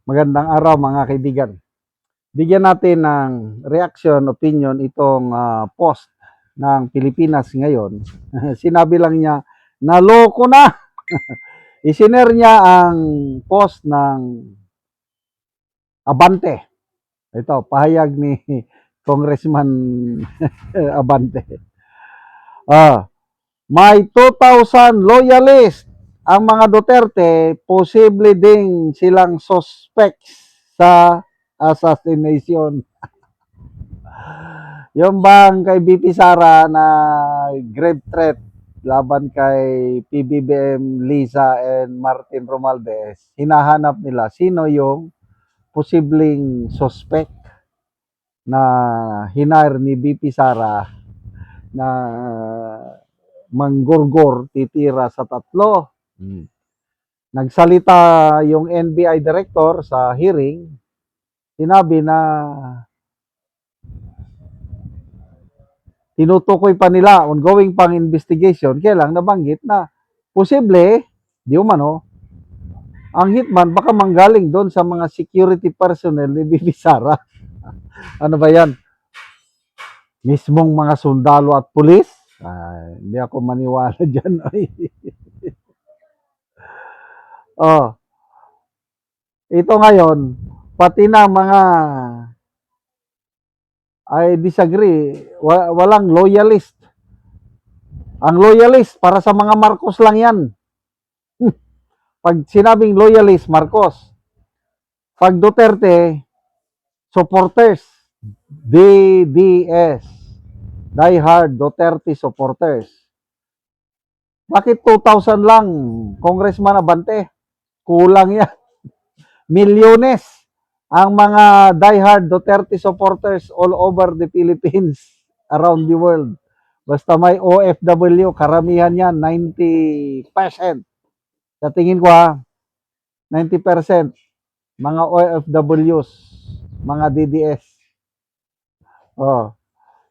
Magandang araw mga kaibigan. Bigyan natin ng reaction, opinion itong post ng Pilipinas ngayon. Sinabi lang niya, naloko na. Isiner niya ang post ng Abante. Ito, pahayag ni Congressman Abante. May 2,000 loyalists ang mga Duterte, posible ding silang suspects sa assassination. Yung bang kay BP Sara na grave threat laban kay PBBM Lisa and Martin Romualdez, hinahanap nila sino yung posibleng suspect na hinire ni BP Sara na manggurgur, titira sa tatlo. Nagsalita yung NBI director sa hearing, sinabi na tinutukoy pa nila, ongoing pang investigation, kaya lang nabanggit na posible, di umano, ang hitman baka manggaling doon sa mga security personnel ni Bibi Sara. Ano ba yan? Mismong mga sundalo at pulis? Hindi ako maniwala dyan. Ito ngayon, pati na mga I disagree, walang loyalist. Ang loyalist, para sa mga Marcos lang yan. Pag sinabing loyalist, Marcos. Pag Duterte, supporters. DDS. Die Hard Duterte supporters. Bakit 2,000 lang, Congressman Abante? Kulang yan. Milyones ang mga die-hard Duterte supporters all over the Philippines, around the world. Basta may OFW, karamihan yan, 90%. Sa tingin ko 90% mga OFWs, mga DDS.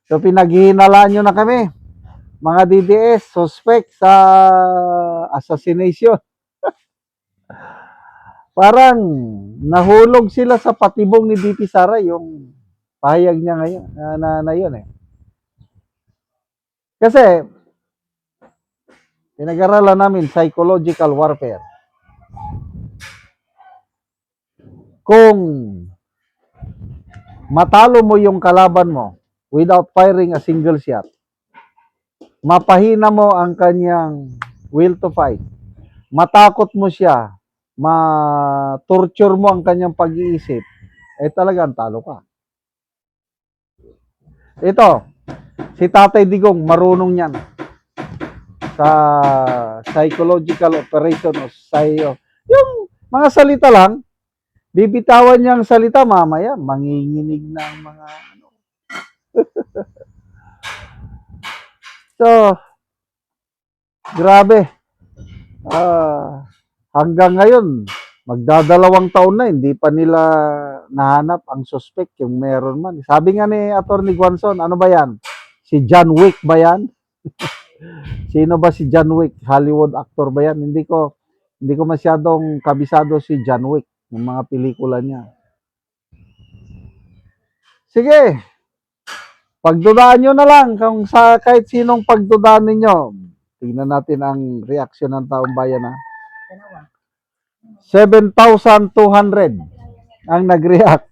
So pinaghihinalaan nyo na kami, mga DDS, suspect sa assassination. Parang nahulog sila sa patibong ni BP Sara yung pahayag niya ngayon na yun eh. Kasi pinag-aralan namin psychological warfare. Kung matalo mo yung kalaban mo without firing a single shot, mapahina mo ang kanyang will to fight, matakot mo siya, ma-torture mo ang kanyang pag-iisip, talagang talo ka. Ito, si Tatay Digong, marunong yan sa psychological operation o sayo. Yung mga salita lang, bibitawan niyang salita, mamaya manginginig ng mga ano. So, grabe. Hanggang ngayon, magdadalawang taon na, hindi pa nila nahanap ang suspect, yung meron man. Sabi nga ni Atty. Guanzon, ano ba yan? Si John Wick ba yan? Sino ba si John Wick? Hollywood actor ba yan? Hindi ko masyadong kabisado si John Wick, yung mga pelikula niya. Sige, pagdudaan nyo na lang kung sa kahit sinong pagdudaan ninyo. Tingnan natin ang reaksyon ng taong bayan 7,200 ang nag-react.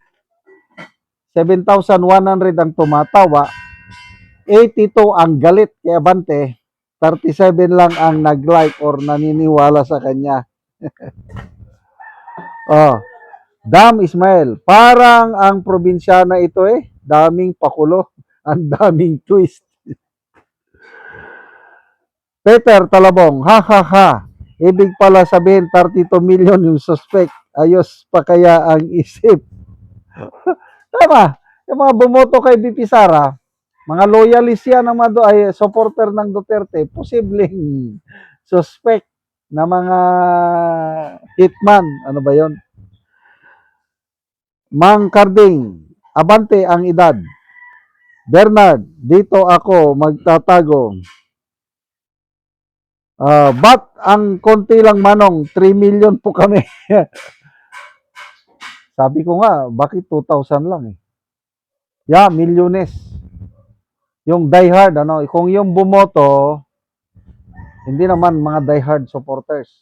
7,100 ang tumatawa. 82 ang galit kay Abante. 37 lang ang nag-like or naniniwala sa kanya. Dam Ismail, parang ang probinsyana ito daming pakulo, ang daming twist. Peter Talabong, ha ha ha. Ibig pala sabihin 32 million yung suspect. Ayos pa kaya ang isip. Tama. Yung mga bumoto kay BP Sara, mga loyalist yan ang ay supporter ng Duterte, posibleng suspect na mga hitman. Ano ba yon? Mang Carding, Abante ang edad. Bernard, dito ako magtatago. Ba't ang konti lang manong? 3 million po kami. Sabi ko nga, bakit 2,000 lang eh? Yeah, milyones. Yung diehard, ano, kung yung bumoto, hindi naman mga diehard supporters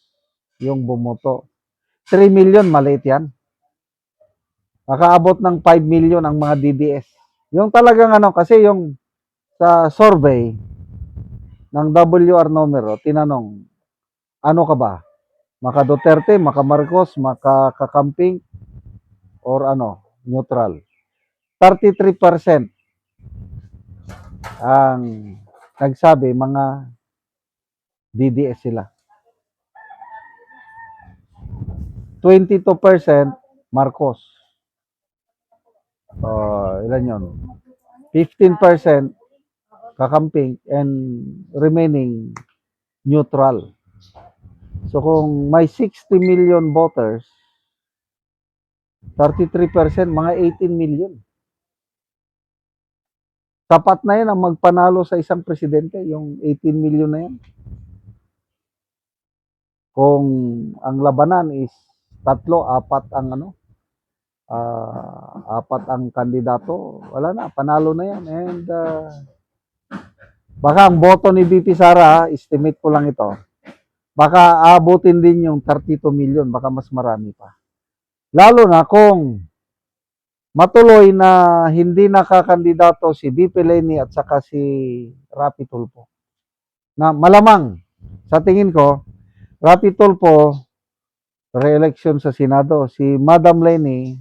yung bumoto. 3 million, maliit yan. Nakaabot ng 5 million ang mga DDS. Yung talagang ano, kasi yung sa survey ng WR numero, tinanong, ano ka ba? Maka Duterte, maka Marcos, maka Kakamping, or ano, neutral. 33% ang nagsabi mga DDS sila. 22% Marcos. Ilan yun? 15% Kakamping and remaining neutral. So kung may 60 million voters, 33% mga 18 million. Tapat na yan ang magpanalo sa isang presidente, yung 18 million na yan. Kung ang labanan is 3, 4 ang ano, 4 ang kandidato, wala na, panalo na yan. And baka ang boto ni BP Sara, estimate ko lang ito, baka abutin din yung 32 million, baka mas marami pa. Lalo na kung matuloy na hindi nakakandidato si BP Leni at saka si Rapi Tulfo. Na malamang, sa tingin ko, Rapi Tulfo, re-election sa Senado. Si Madam Leni,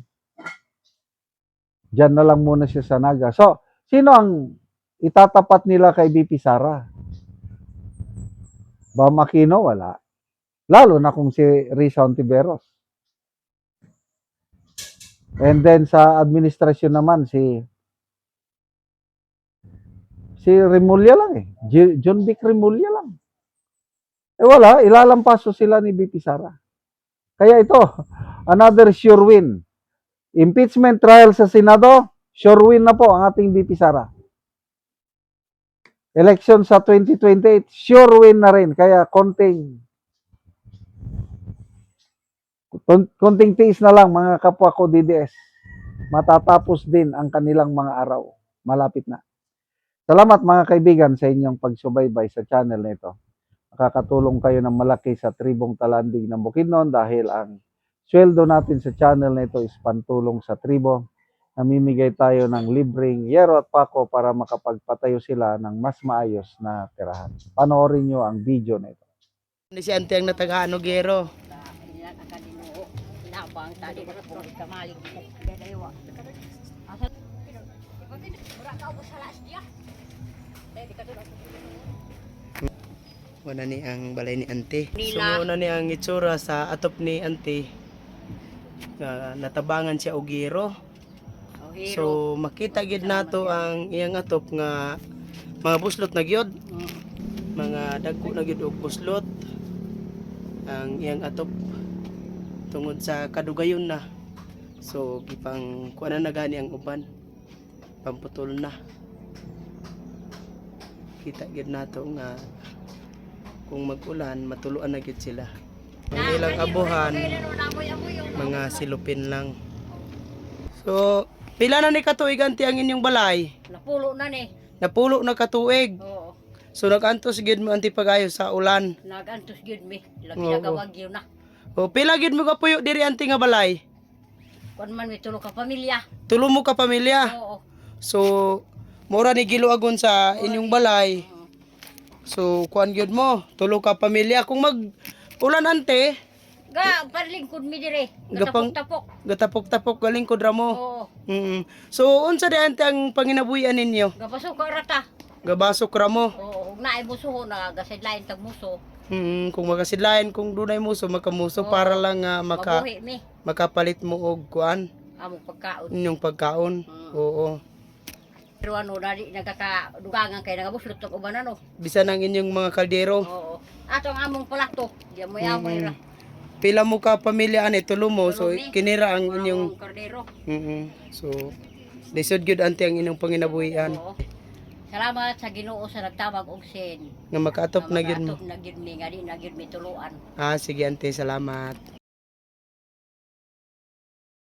dyan na lang muna siya sa Naga. So, sino ang itatapat nila kay BP Sara? Bam Aquino, wala. Lalo na kung si Risa Ontiveros. And then sa administrasyon naman, si Remulla lang eh. John Vic Remulla lang. Wala, ilalampaso sila ni BP Sara. Kaya ito, another sure win. Impeachment trial sa Senado, sure win na po ang ating BP Sara. Election sa 2028, sure win na rin. Kaya konting tiis na lang mga kapwa ko DDS. Matatapos din ang kanilang mga araw. Malapit na. Salamat mga kaibigan sa inyong pagsubaybay sa channel na ito. Makakatulong kayo ng malaki sa tribong Talanding ng Bukidnon dahil ang sweldo natin sa channel na ito is pantulong sa tribo. Namimigay tayo ng libreng yero at pako para makapagpatayo sila ng mas maayos na tirahan. Panoorin nyo ang video na ito. Ni si Ante ang natagano gero. Wala ni ang balay ni Ante. Sumuuna ni ang itsura sa atop ni Ante. Natabangan siya og gero. So makita gid nato ang iyang atop nga mga buslot na gyud. Mga dagko na gyud og buslot ang iyang atop tungod sa kadugayon na. So gipang kuana na gani ang uban. Pamputol na. Kita gid nato nga kung mag-ulan matuluan na gid sila. Ang ilang abuhan mga silupin lang. So pila na ni katuig Ante ang inyong balay? Napulo na ni. Napulo na katuig. Oo. So nagantos gid mo Ante pagayo sa ulan. Nagantos gyud mi. Lagi Oo. na kawagyo na. O pila gid mo kapuyo diri Ante nga balay? Kun man mi tulo ka pamilya. Tulo mo ka pamilya. Oo. So mura ni giluagon sa inyong balay. So kuan gyud mo, tulo ka pamilya kung mag ulan Ante, Ga parlingkod mi dire. Gapang- Gatapok-tapok. gatapok-tapok galing kod ra mo. Oo. So unsa di Ante ang panginabuhian ninyo? Gapasok ka rata. Gabasok ra mo. Oo, ug naay musuho na gasidlain tag muso. Kung magasidlayan kung dunay muso makamuso Oo. para lang nga Mabuhi mi makapalit mo og kuan among pagkaon. inyong pagkaon. Oo. Pero ano dali nagkakadugangan kay nagabuslot og uban ano. Bisan ang inyong mga kaldero. Oo. Ato ang among plato. Di mo amoy ra. Pila mo ka pamilya ani tulo mo so Tulo mi. kinira ang Ang inyong among kordero. So lisod gyud Ante ang inyong panginabuhian Oo. Salamat sa Ginoo sa nagtabag og sin. nga makaatop na gyud mo. Atop na gyud mi nga di na gyud mi tuluan. Sige Ante, salamat.